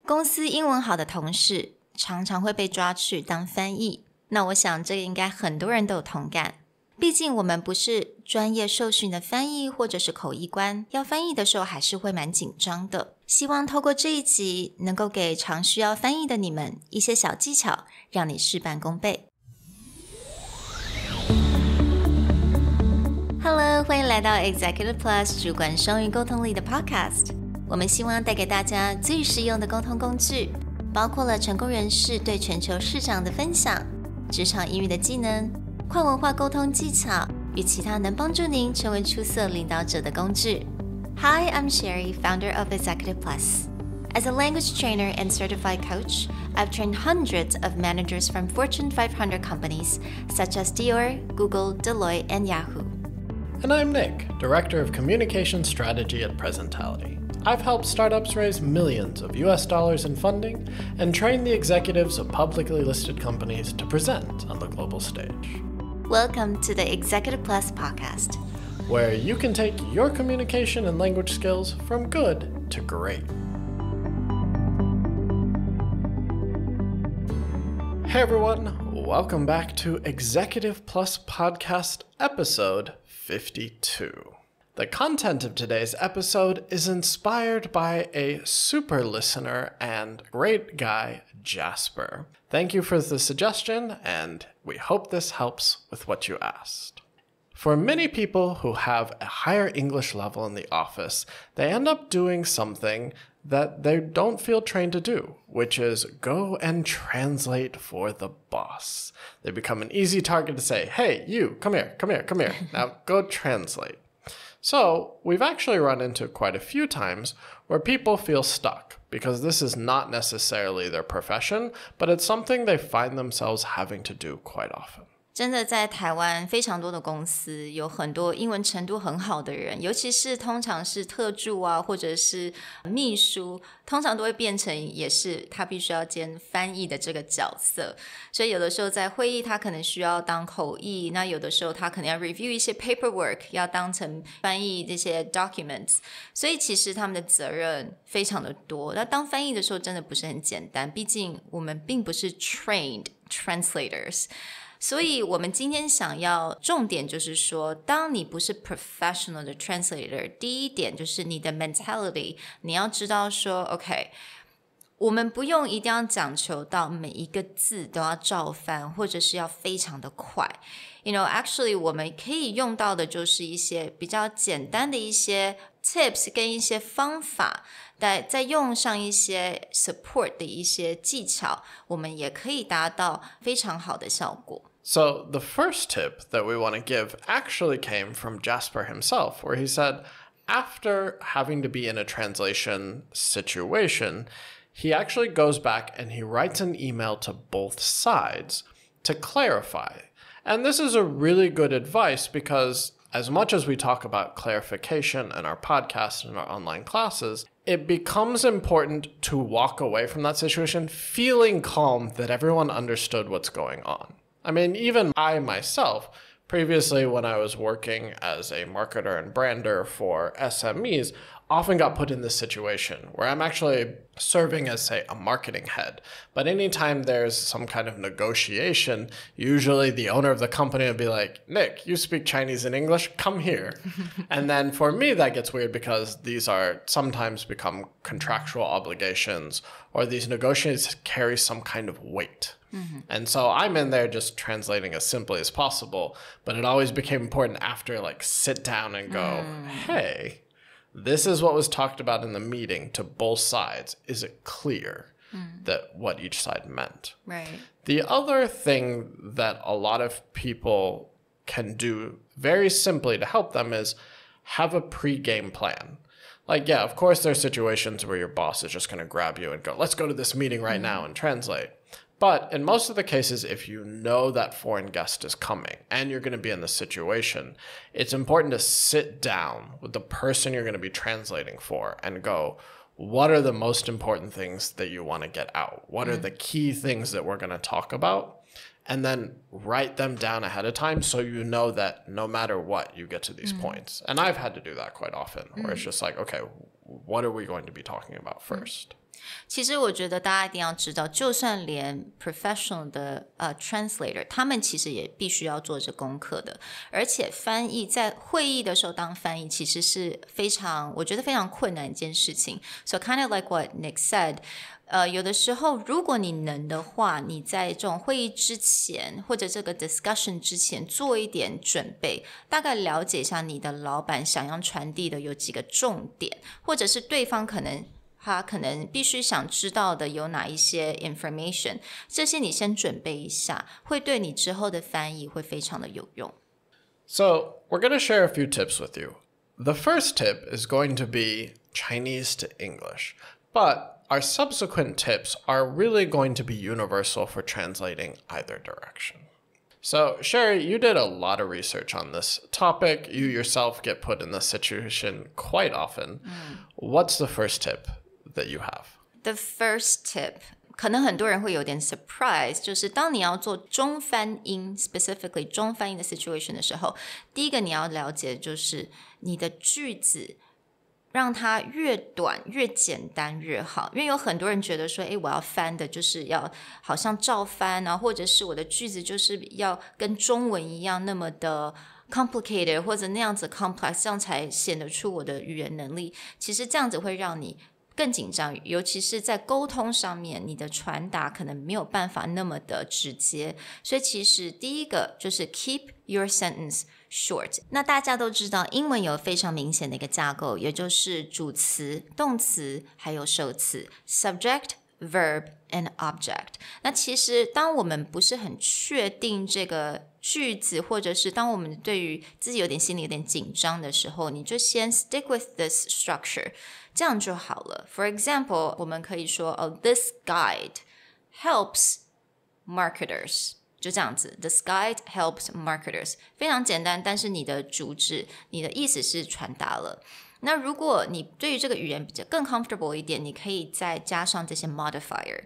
公司英文好的同事常常会被抓去当翻译，那我想这个应该很多人都有同感。毕竟我们不是专业受训的翻译或者是口译官，要翻译的时候还是会蛮紧张的。希望透过这一集能够给常需要翻译的你们一些小技巧，让你事半功倍。Hello， 欢迎来到 Executive Plus 主管双语沟通力的 podcast。我们希望带给大家最实用的沟通工具，包括了成功人士对全球市场的分享、职场英语的技能、跨文化沟通技巧与其他能帮助您成为出色领导者的工具。Hi, I'm Sherry, founder of Executive Plus. As a language trainer and certified coach, I've trained hundreds of managers from Fortune 500 companies such as Dior, Google, Deloitte, and Yahoo. And I'm Nick, Director of Communication Strategy at Presentality.I've helped startups raise millions of US dollars in funding and train the executives of publicly listed companies to present on the global stage. Welcome to the Executive Plus podcast, where you can take your communication and language skills from good to great. Hey everyone, welcome back to Executive Plus podcast episode 52.The content of today's episode is inspired by a super listener and great guy, Jasper. Thank you for the suggestion, and we hope this helps with what you asked. For many people who have a higher English level in the office, they end up doing something that they don't feel trained to do, which is go and translate for the boss. They become an easy target to say, hey, you, come here. Now go translate.So, we've actually run into quite a few times where people feel stuck because this is not necessarily their profession, but it's something they find themselves having to do quite often.真的在台湾非常多的公司有很多英文程度很好的人，尤其是通常是特助啊或者是秘书，通常都会变成也是他必须要兼翻译的这个角色，所以有的时候在会议他可能需要当口译，那有的时候他可能要 review 一些 paperwork， 要当成翻译这些 documents， 所以其实他们的责任非常的多。那当翻译的时候真的不是很简单，毕竟我们并不是 trained translators，所以我们今天想要重点就是说，当你不是 professional 的 translator， 第一点就是你的 mentality， 你要知道说 OK， 我们不用一定要讲求到每一个字都要照翻，或者是要非常的快。You know, actually 我们可以用到的就是一些比较简单的一些 tips 跟一些方法，再用上一些 support 的一些技巧，我们也可以达到非常好的效果。So the first tip that we want to give actually came from Jasper himself, where he said, after having to be in a translation situation, he actually goes back and he writes an email to both sides to clarify. And this is a really good advice because as much as we talk about clarification in our podcast and our online classes, it becomes important to walk away from that situation feeling calm that everyone understood what's going on. I mean, even I myself, previously when I was working as a marketer and brander for SMEs, often got put in this situation where I'm actually serving as, say, a marketing head. But anytime there's some kind of negotiation, usually the owner of the company will be like, Nick, you speak Chinese and English, come here. And then for me, that gets weird because these are sometimes become contractual obligations or these negotiations carry some kind of weight.Mm-hmm. And so I'm in there just translating as simply as possible, but it always became important after like sit down and go, hey, this is what was talked about in the meeting to both sides. Is it clear that what each side meant? Right. The other thing that a lot of people can do very simply to help them is have a pre-game plan. Like, yeah, of course there's situations where your boss is just going to grab you and go, let's go to this meeting right now and translate.But in most of the cases, if you know that foreign guest is coming and you're going to be in this situation, it's important to sit down with the person you're going to be translating for and go, what are the most important things that you want to get out? What are the key things that we're going to talk about? And then write them down ahead of time so you know that no matter what, you get to these points. And I've had to do that quite often, where it's just like, okay, what are we going to be talking about first? 其实我觉得大家一定要知道，就算连 professional 的translator， 他们其实也必须要做这功课的。而且翻译在会议的时候当翻译，其实是我觉得非常困难的一件事情。So kind of like what Nick said，有的时候如果你能的话，你在这种会议之前或者这个 discussion 之前做一点准备，大概了解一下你的老板想要传递的有几个重点，或者是对方他可能必须想知道的有哪一些 information， 这些你先准备一下，会对你之后的翻译会非常的有用。So we're going to share a few tips with you. The first tip is going to be Chinese to English, but our subsequent tips are really going to be universal for translating either direction. So, Sherry, you did a lot of research on this topic. You yourself get put in this situation quite often. What's the first tip that you have? The first tip, 可能很多人会有点 surprise， 就是当你要做中翻英 specifically 中翻译的 situation 的时候，第一个你要了解的就是你的句子让它越短越简单越好，因为有很多人觉得说我要翻的就是要好像照翻啊，或者是我的句子就是要跟中文一样那么的 complicated 或者那样子 complex， 这样才显得出我的语言能力。其实这样子会让你更紧张，尤其是在沟通上面，你的传达可能没有办法那么的直接。所以其实第一个就是 keep your sentence short。那大家都知道，英文有非常明显的一个架构，也就是主词、动词还有受词 subject、verb and object。那其实当我们不是很确定这个句子，或者是当我们对于自己有点心里有点紧张的时候，你就先 stick with this structure， 这样就好了。For example， 我们可以说this guide helps marketers， 就这样子 This guide helps marketers， 非常简单，但是你的主旨，你的意思是传达了。那如果你对于这个语言比较更 comfortable 一点，你可以再加上这些 modifier，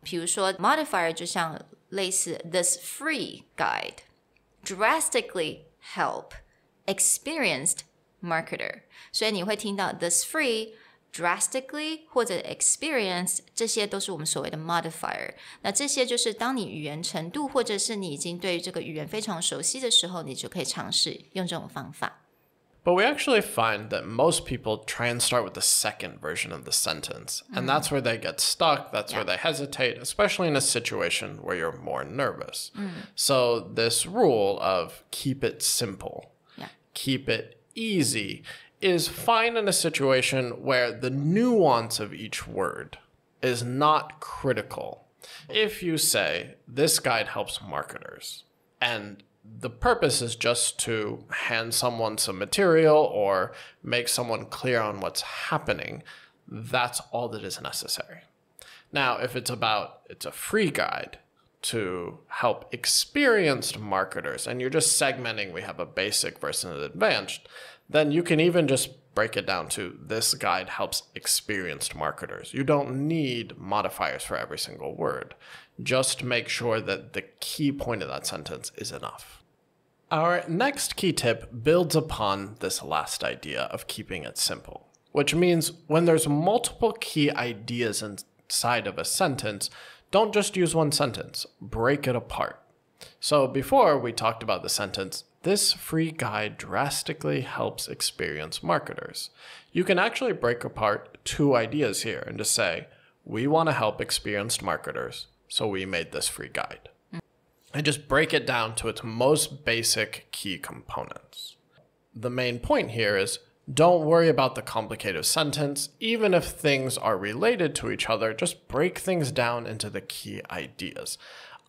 比如说 modifier 就像类似 This free guide drastically help experienced marketer， 所以你会听到 this free、drastically 或者 experienced， 这些都是我们所谓的 modifier。 那这些就是当你语言程度或者是你已经对于这个语言非常熟悉的时候，你就可以尝试用这种方法。But we actually find that most people try and start with the second version of the sentence. And that's where they get stuck. That's where they hesitate, especially in a situation where you're more nervous. So this rule of keep it simple, keep it easy, is fine in a situation where the nuance of each word is not critical. If you say, this guide helps marketers, and the purpose is just to hand someone some material or make someone clear on what's happening, that's all that is necessary. Now, if it's a free guide to help experienced marketers, and you're just segmenting, we have a basic versus an advanced, then you can even just break it down to this guide helps experienced marketers. You don't need modifiers for every single word. Just make sure that the key point of that sentence is enough. Our next key tip builds upon this last idea of keeping it simple, which means when there's multiple key ideas inside of a sentence, don't just use one sentence, break it apart. So before we talked about the sentence, this free guide drastically helps experienced marketers. You can actually break apart two ideas here and just say, we want to help experienced marketers, so we made this free guide. And just break it down to its most basic key components. The main point here is don't worry about the complicated sentence. Even if things are related to each other, just break things down into the key ideas.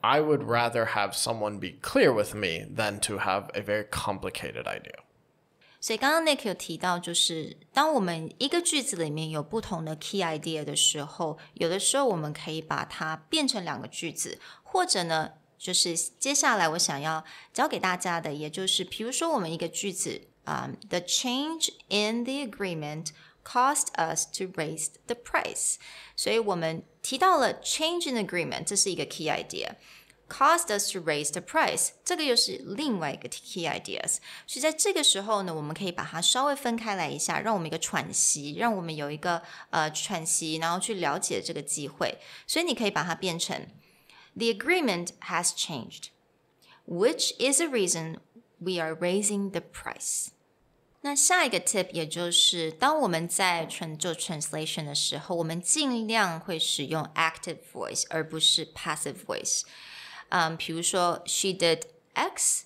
I would rather have someone be clear with me than to have a very complicated idea. 所以刚刚 Nick 有提到，就是当我们一个句子里面有不同的 key idea 的时候，有的时候我们可以把它变成两个句子，或者呢就是接下来我想要教给大家的，也就是比如说我们一个句子The change in the agreement caused us to raise the price. 所以我们提到了 change in agreement， 这是一个 key idea。caused us to raise the price. 这个又是另外一个 key ideas. 所以在这个时候呢，我们可以把它稍微分开来一下，让我们一个喘息，让我们有一个喘息，然后去了解这个机会。所以你可以把它变成 The agreement has changed, which is a reason we are raising the price. 那下一个 tip 也就是当我们在做 translation 的时候，我们尽量会使用 active voice 而不是 passive voice。比如说 she did X，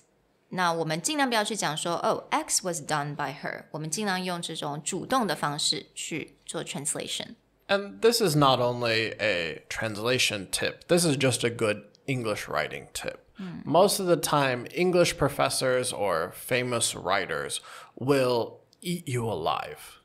那我们尽量不要去讲说X was done by her， 我们尽量用这种主动的方式去做 translation。 And this is not only a translation tip, this is just a good English writing tip. Most of the time, English professors or famous writers will eat you alive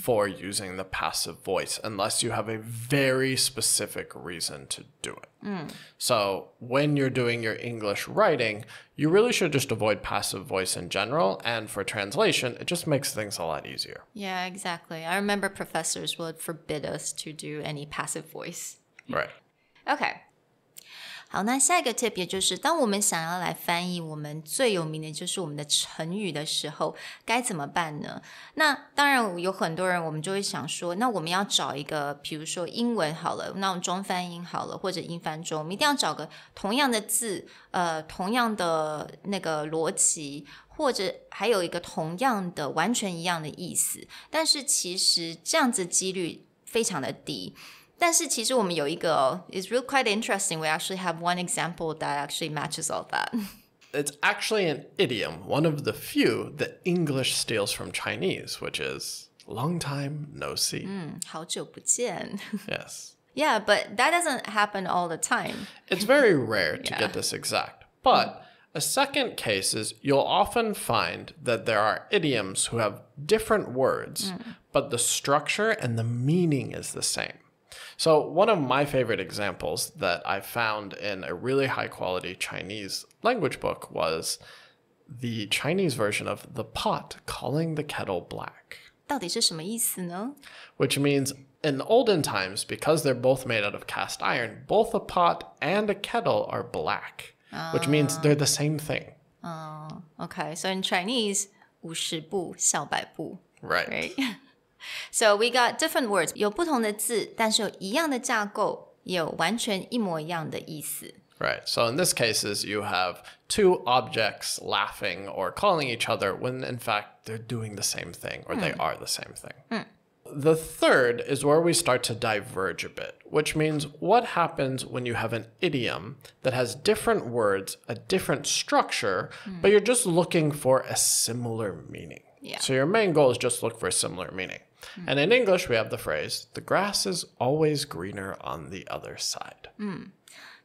for using the passive voice unless you have a very specific reason to do it. So when you're doing your English writing, you really should just avoid passive voice in general. And for translation, it just makes things a lot easier. Yeah, exactly. I remember professors would forbid us to do any passive voice. Right. Okay.好，那下一个 tip 也就是当我们想要来翻译我们最有名的就是我们的成语的时候，该怎么办呢？那当然有很多人我们就会想说，那我们要找一个比如说英文好了，那种中翻英好了，或者英翻中，我们一定要找个同样的字，同样的那个逻辑，或者还有一个同样的完全一样的意思，但是其实这样子几率非常的低。但是其实我们有一个 it's really quite interesting. We actually have one example that actually matches all that. It's actually an idiom, one of the few that English steals from Chinese, which is long time no see. 好久不见 Yes. Yeah, but that doesn't happen all the time. It's very rare to get this exact. But a second case is you'll often find that there are idioms who have different words, but the structure and the meaning is the same. So one of my favorite examples that I found in a really high quality Chinese language book was the Chinese version of the pot calling the kettle black. 到底是什么意思呢？ Which means in olden times, because they're both made out of cast iron, both a pot and a kettle are black, which means they're the same thing. Okay, so in Chinese, 50步笑百步 Right. So we got different words. 有不同的字，但是有一样的架构，也有完全一模一样的意思。Right. So in this cases, you have two objects laughing or calling each other when in fact they're doing the same thing or they are the same thing. The third is where we start to diverge a bit, which means what happens when you have an idiom that has different words, a different structure, but you're just looking for a similar meaning. Yeah. So your main goal is just look for a similar meaning. And in English, we have the phrase, the grass is always greener on the other side.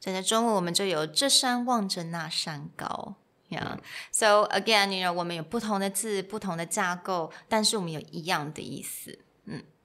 所以在中文我们就有这山望着那山高。Yeah. So again, 我们有不同的字，不同的架构，但是我们有一样的意思。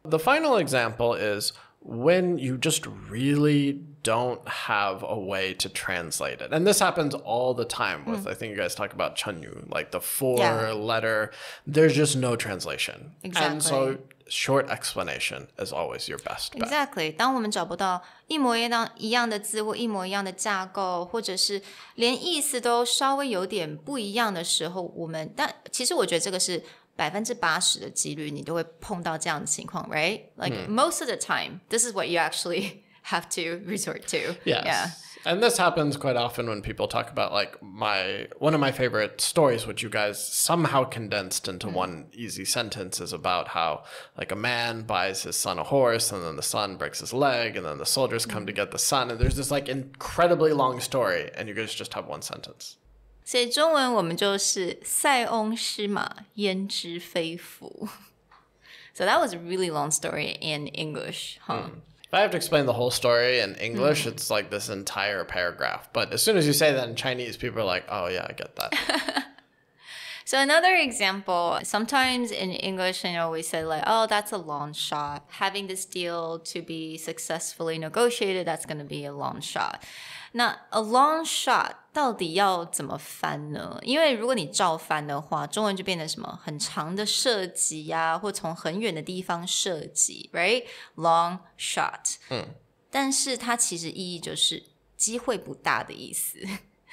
The final example is when you just really don't have a way to translate it. And this happens all the time with, I think you guys talk about 成语, like the four-letter, there's just no translation. Exactly. And so short explanation is always your best bet. Exactly. 当我们找不到一模一样的字或一模一样的架构，或者是连意思都稍微有点不一样的时候，但其实我觉得这个是80%的几率你都会碰到这样的情况 right? Like most of the time, this is what you actually have to resort to. Yes. Yeah. And this happens quite often when people talk about like one of my favorite stories, which you guys somehow condensed into one easy sentence, is about how like a man buys his son a horse and then the son breaks his leg and then the soldiers come to get the son. And there's this like incredibly long story and you guys just have one sentence. 所以中文我们就是塞翁失马焉知非福 So that was a really long story in English, huh? If I have to explain the whole story in English, it's like this entire paragraph. But as soon as you say that in Chinese, people are like, oh yeah, I get that. So another example, sometimes in English, we say like, oh, that's a long shot. Having this deal to be successfully negotiated, that's going to be a long shot. 那 a long shot 到底要怎么翻呢？因为如果你照翻的话，中文就变成什么很长的射击啊，或从很远的地方射击 ，right? Long shot. 但是它其实意义就是机会不大的意思。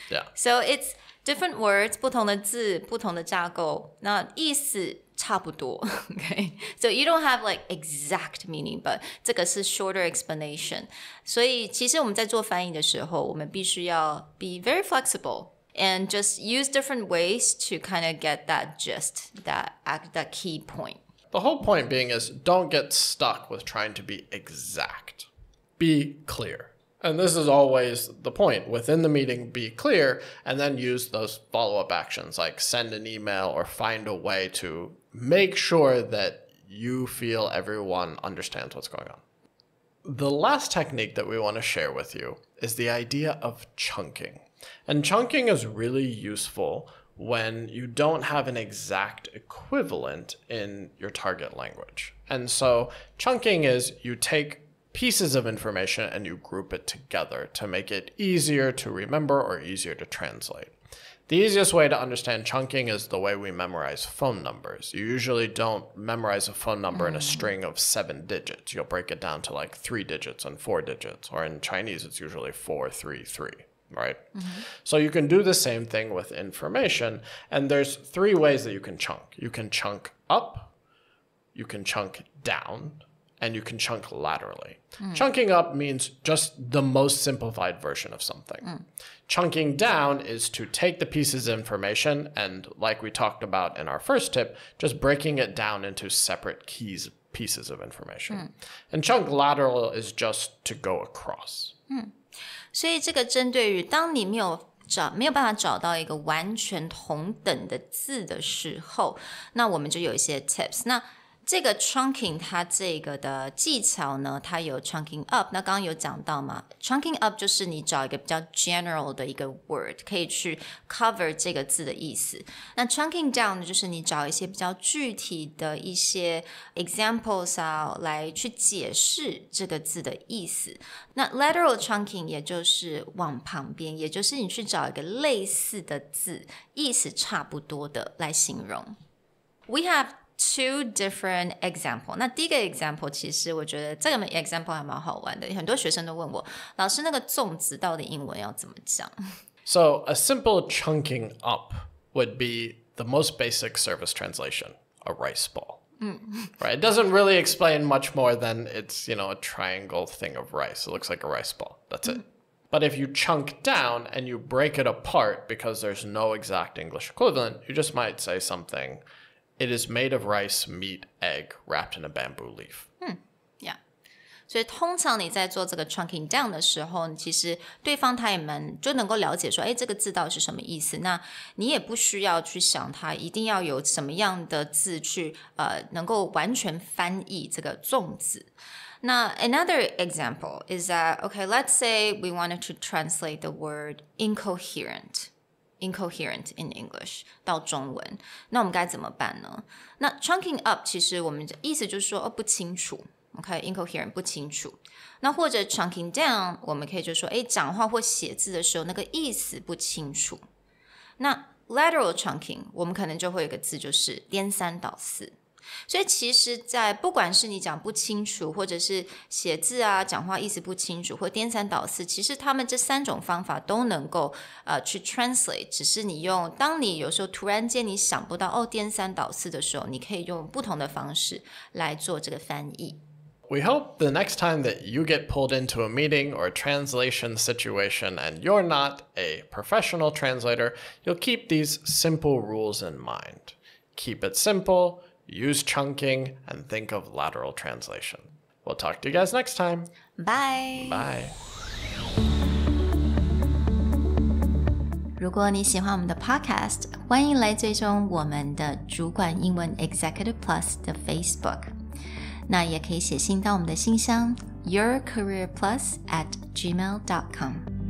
Yeah. So it's different words, 不同的字，不同的架构，那意思差不多。Okay? So you don't have like exact meaning, but 这个是 shorter explanation. 所以其實我們在做翻譯的時候，我們必須要 be very flexible and just use different ways to kind of get that gist, that key point. The whole point being is don't get stuck with trying to be exact. Be clear. And this is always the point. Within the meeting, be clear, and then use those follow-up actions like send an email or find a way to make sure that you feel everyone understands what's going on. The last technique that we want to share with you is the idea of chunking. And chunking is really useful when you don't have an exact equivalent in your target language. And so chunking is you take pieces of information and you group it together to make it easier to remember or easier to translate. The easiest way to understand chunking is the way we memorize phone numbers. You usually don't memorize a phone number in a string of 7 digits. You'll break it down to like 3 digits and 4 digits, or in Chinese it's usually 4, 3, 3. Right? So you can do the same thing with information, and there's 3 ways that you can chunk. You can chunk up, you can chunk down, and you can chunk laterally. Chunking up means just the most simplified version of something. Chunking down is to take the pieces of information and, like we talked about in our first tip, just breaking it down into separate pieces of information. And chunk lateral is just to go across. 所以这个针对于当你没有办法找到一个完全同等的字的时候，那我们就有一些 tips。那这个 chunking 它这个的技巧呢，它有 chunking up， 那刚刚有讲到嘛， chunking up 就是你找一个比较 general 的一个 word 可以去 cover 这个字的意思，那 chunking down 呢，就是你找一些比较具体的一些 examples 啊，来去解释这个字的意思。那 lateral chunking 也就是往旁边，也就是你去找一个类似的字，意思差不多的来形容。We have 2 different example. 那第一个 example 其實我覺得這個 example 還蠻好玩的，很多學生都問我，老師那個粽子到底英文要怎麼講？ So a simple chunking up would be the most basic service translation, a rice ball. Right? It doesn't really explain much more than it's, a triangle thing of rice. It looks like a rice ball. That's it. But if you chunk down and you break it apart because there's no exact English equivalent, you just might say something, it is made of rice, meat, egg, wrapped in a bamboo leaf. Yeah. 所以通常你在做这个 chunking down 的时候，其實對方他也就能夠了解說，這個字到底是什麼意思。那你也不需要去想它一定要有什麼樣的字去能夠完全翻譯這個粽子。那 another example is that, okay, let's say we wanted to translate the word incoherent in English 到中文，那我們該怎麼辦呢？那 chunking up 其實我們的意思就是說不清楚 OK incoherent 不清楚，那或者 chunking down 我們可以就說講話或寫字的時候那個意思不清楚。那 lateral chunking 我們可能就會有一個字就是顛三倒四。所以其實在不管是你講不清楚或者是寫字啊講話意思不清楚或顛三倒四，其實他們這3種方法都能夠去 translate， 只是你當你有時候突然間你想不到顛三倒四的時候，你可以用不同的方式來做這個翻譯。We hope the next time that you get pulled into a meeting or a translation situation and you're not a professional translator, you'll keep these simple rules in mind. Keep it simple, use chunking, and think of lateral translation. We'll talk to you guys next time. Bye. Bye. 如果你喜欢我们的 podcast， 欢迎来追踪我们的主管英文 Executive Plus 的 Facebook。那也可以写信到我们的信箱 yourcareerplus@gmail.com。